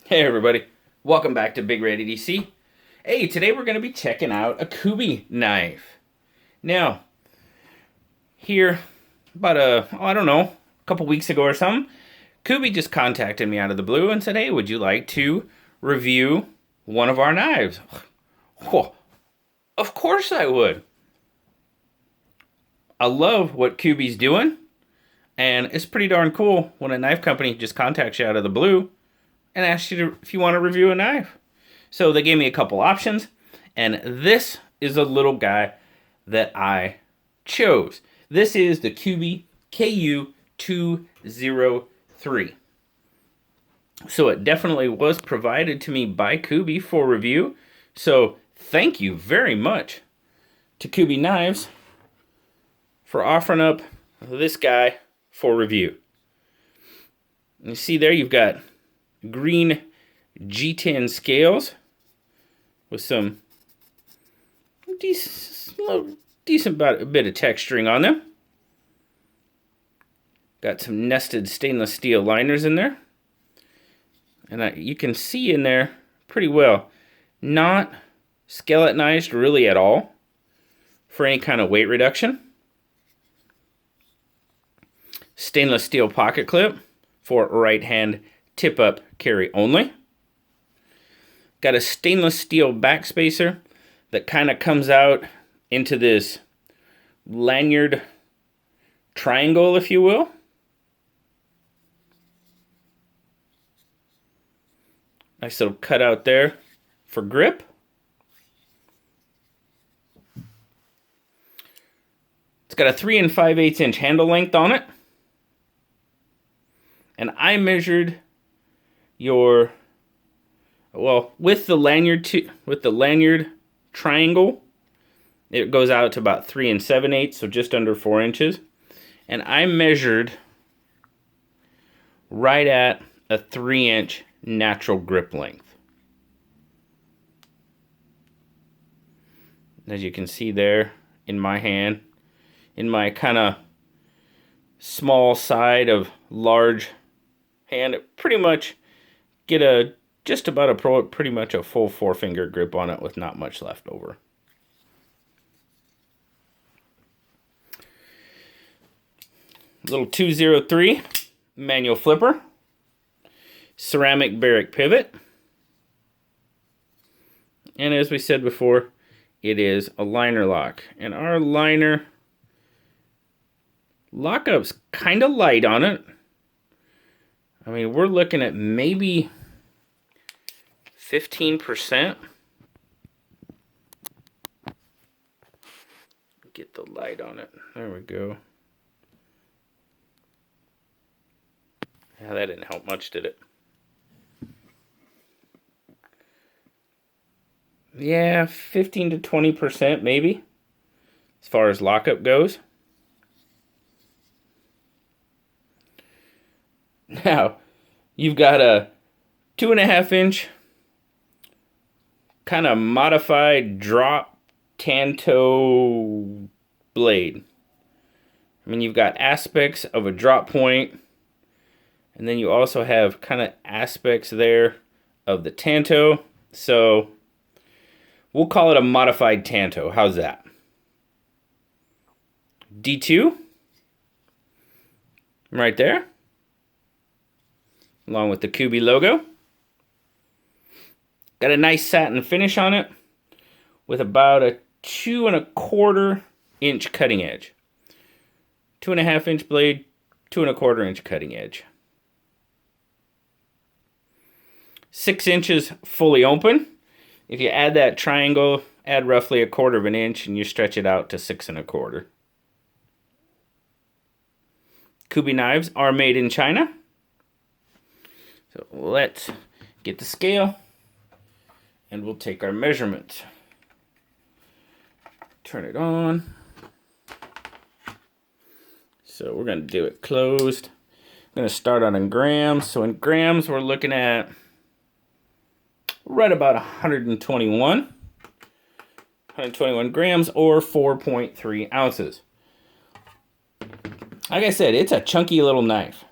Hey everybody, welcome back to BigRedEDC. Hey, today we're going to be checking out a Kubey knife. Now, here, about a couple weeks ago or something, Kubey just contacted me out of the blue and said, hey, would you like to review one of our knives? Oh, of course I would. I love what Kubey's doing, and it's pretty darn cool when a knife company just contacts you out of the blue and asks you if you want to review a knife. So they gave me a couple options, and this is a little guy that I chose. This is the Kubey KU203. So it definitely was provided to me by Kubey for review. So thank you very much to Kubey Knives for offering up this guy for review. You see there, you've got green G10 scales with some decent bit of texturing on them. Got some nested stainless steel liners in there. And you can see in there pretty well. Not skeletonized really at all for any kind of weight reduction. Stainless steel pocket clip for right hand tip up carry only. Got a stainless steel back spacer that kind of comes out into this lanyard triangle, if you will. Nice little cutout there for grip. It's got a 3 5/8 inch handle length on it. And I measured with the lanyard triangle, it goes out to about 3 7/8, so just under 4 inches. And I measured right at a 3-inch natural grip length. As you can see there in my hand, in my kind of small side of large hand, it pretty much get pretty much a full 4-finger grip on it with not much left over. Little 203 manual flipper, ceramic barrack pivot, and as we said before, it is a liner lock, and our liner lockup's kind of light on it. I mean, we're looking at maybe 15%. Get the light on it. There we go. Yeah, that didn't help much, did it? Yeah, 15 to 20% maybe, as far as lockup goes. Now, you've got a 2.5 inch kind of modified drop tanto blade. I mean, you've got aspects of a drop point, and then you also have kind of aspects there of the tanto. So we'll call it a modified tanto. How's that? D2 right there, along with the Kubey logo. Got a nice satin finish on it with about a 2 1/4 inch cutting edge. 2.5 inch blade, 2 1/4 inch cutting edge. 6 inches fully open. If you add that triangle, add roughly 1/4 inch and you stretch it out to 6 1/4. Kubey knives are made in China. So let's get the scale and we'll take our measurement. Turn it on. So we're going to do it closed. I'm going to start out in grams. So in grams, we're looking at right about 121 grams or 4.3 ounces. Like I said, it's a chunky little knife.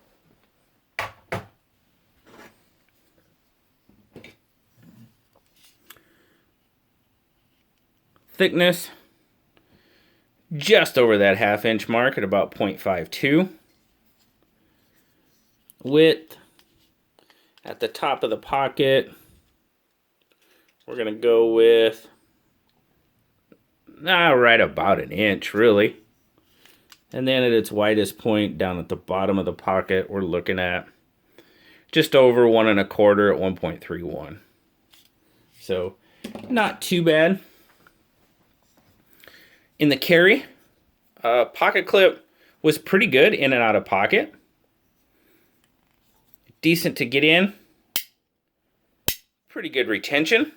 Thickness, just over that 1/2 inch mark at about 0.52. Width, at the top of the pocket, we're going to go with right about 1 inch, really. And then at its widest point down at the bottom of the pocket, we're looking at just over 1 1/4 at 1.31. So not too bad. In the carry, pocket clip was pretty good in and out of pocket. Decent to get in. Pretty good retention.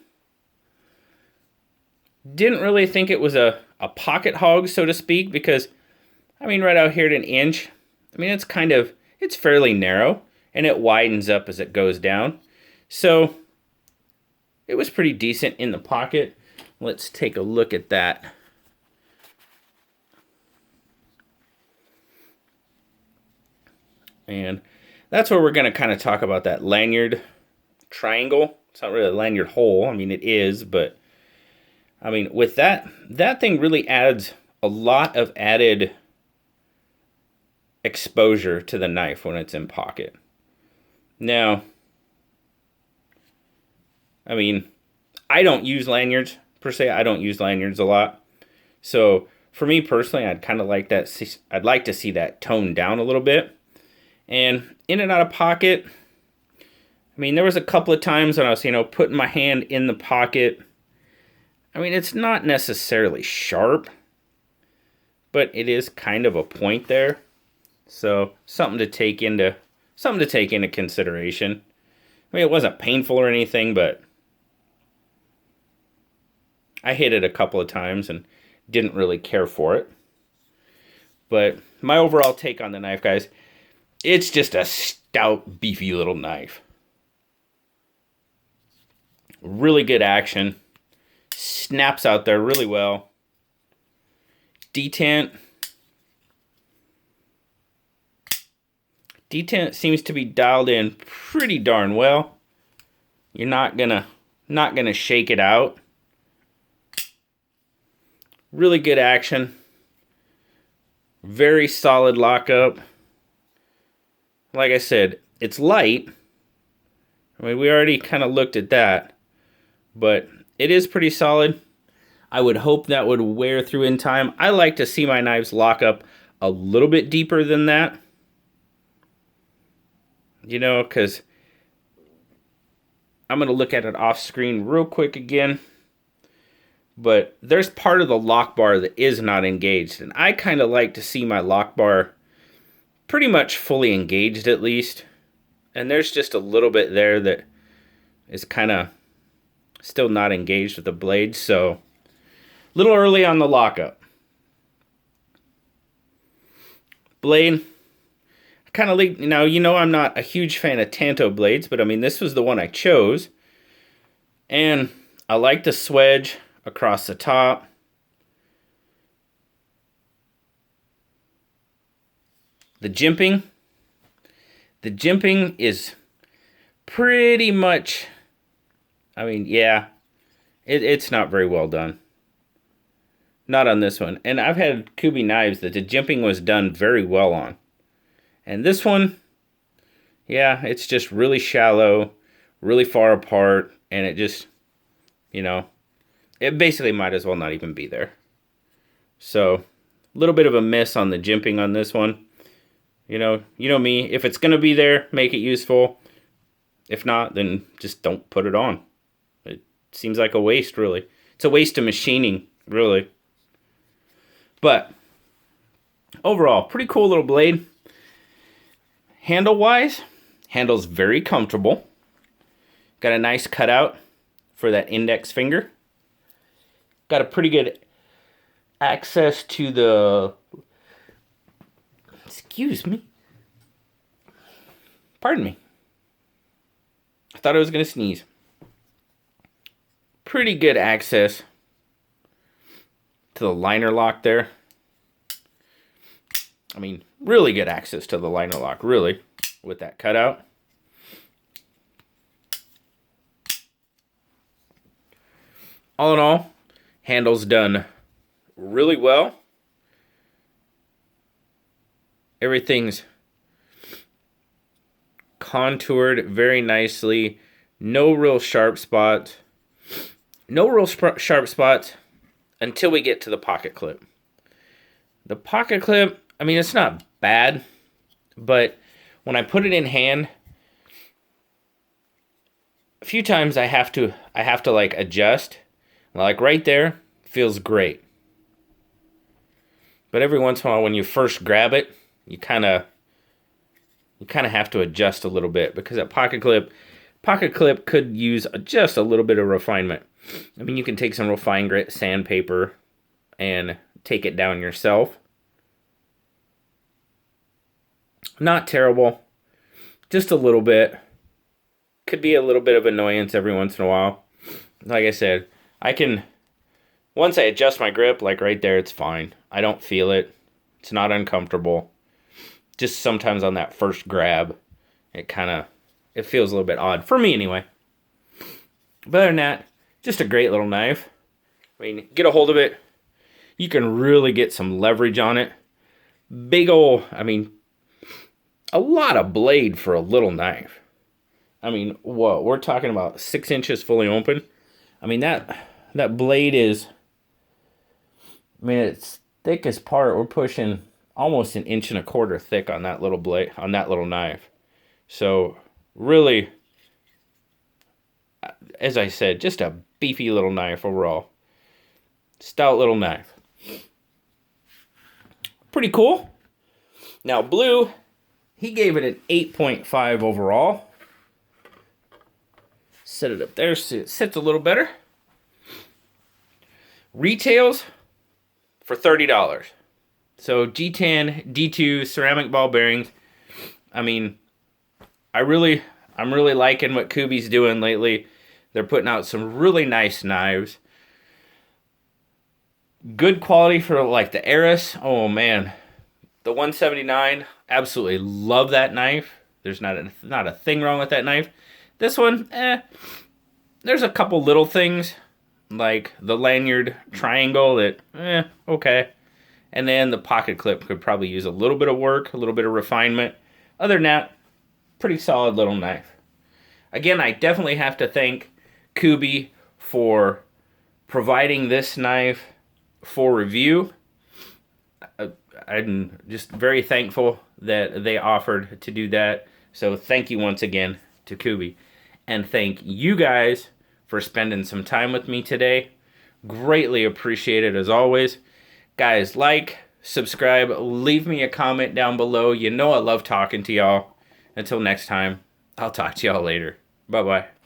Didn't really think it was a pocket hog, so to speak, because, I mean, right out here at 1 inch, I mean, it's fairly narrow, and it widens up as it goes down. So it was pretty decent in the pocket. Let's take a look at that. And that's where we're going to kind of talk about that lanyard triangle. It's not really a lanyard hole. I mean, it is, but I mean, with that thing really adds a lot of added exposure to the knife when it's in pocket. Now, I mean, I don't use lanyards per se. I don't use lanyards a lot. So for me personally, I'd kind of like that. I'd like to see that toned down a little bit. And in and out of pocket, I mean, there was a couple of times when I was, putting my hand in the pocket. I mean, it's not necessarily sharp, but it is kind of a point there. So something to take into consideration. I mean, it wasn't painful or anything, but I hit it a couple of times and didn't really care for it. But my overall take on the knife, guys, it's just a stout, beefy little knife. Really good action. Snaps out there really well. Detent seems to be dialed in pretty darn well. You're not gonna shake it out. Really good action. Very solid lockup. Like I said, it's light. I mean, we already kind of looked at that, but it is pretty solid. I would hope that would wear through in time. I like to see my knives lock up a little bit deeper than that. Because I'm going to look at it off screen real quick again. But there's part of the lock bar that is not engaged. And I kind of like to see my lock bar pretty much fully engaged at least. And there's just a little bit there that is kind of still not engaged with the blade. So a little early on the lockup. Blade. I kind of like, I'm not a huge fan of Tanto blades, but I mean, this was the one I chose. And I like the swedge across the top. The jimping is pretty much, I mean, yeah, it's not very well done. Not on this one. And I've had Kubey knives that the jimping was done very well on. And this one, yeah, it's just really shallow, really far apart, and it just, it basically might as well not even be there. So, a little bit of a miss on the jimping on this one. You know me, if it's going to be there, make it useful. If not, then just don't put it on. It seems like a waste, really. It's a waste of machining, really. But, overall, pretty cool little blade. Handle-wise, handle's very comfortable. Got a nice cutout for that index finger. Got a pretty good access to the... Excuse me. Pardon me. I thought I was going to sneeze. Pretty good access to the liner lock there. I mean, really good access to the liner lock, really, with that cutout. All in all, Handle's done really well. Everything's contoured very nicely. No real sharp spots. No real sharp spots until we get to the pocket clip. The pocket clip, I mean, it's not bad, but when I put it in hand, a few times I have to like adjust. Like right there, feels great. But every once in a while when you first grab it, you kind of have to adjust a little bit, because that pocket clip could use just a little bit of refinement. I mean, you can take some real fine grit sandpaper and take it down yourself. Not terrible, just a little bit. Could be a little bit of annoyance every once in a while. Like I said, once I adjust my grip, like right there, it's fine. I don't feel it. It's not uncomfortable. Just sometimes on that first grab, it feels a little bit odd. For me, anyway. But other than that, just a great little knife. I mean, get a hold of it. You can really get some leverage on it. Big ol', I mean, a lot of blade for a little knife. I mean, what? We're talking about 6 inches fully open. I mean, that blade is, I mean, it's thickest part. We're pushing almost 1.25 inches thick on that little blade, on that little knife. So really, as I said, just a beefy little knife overall. Stout little knife. Pretty cool. Now Blue, he gave it an 8.5 overall. Set it up there so it sits a little better. Retails for $30. So G10, D2 ceramic ball bearings. I mean, I'm really liking what Kubey's doing lately. They're putting out some really nice knives. Good quality for like the Eris. Oh man, the 179. Absolutely love that knife. There's not a thing wrong with that knife. This one, there's a couple little things, like the lanyard triangle that, okay. And then the pocket clip could probably use a little bit of work, a little bit of refinement. Other than that, pretty solid little knife. Again, I definitely have to thank Kubey for providing this knife for review. I'm just very thankful that they offered to do that. So thank you once again to Kubey. And thank you guys for spending some time with me today. Greatly appreciated as always. Guys, like, subscribe, leave me a comment down below. You know I love talking to y'all. Until next time, I'll talk to y'all later. Bye-bye.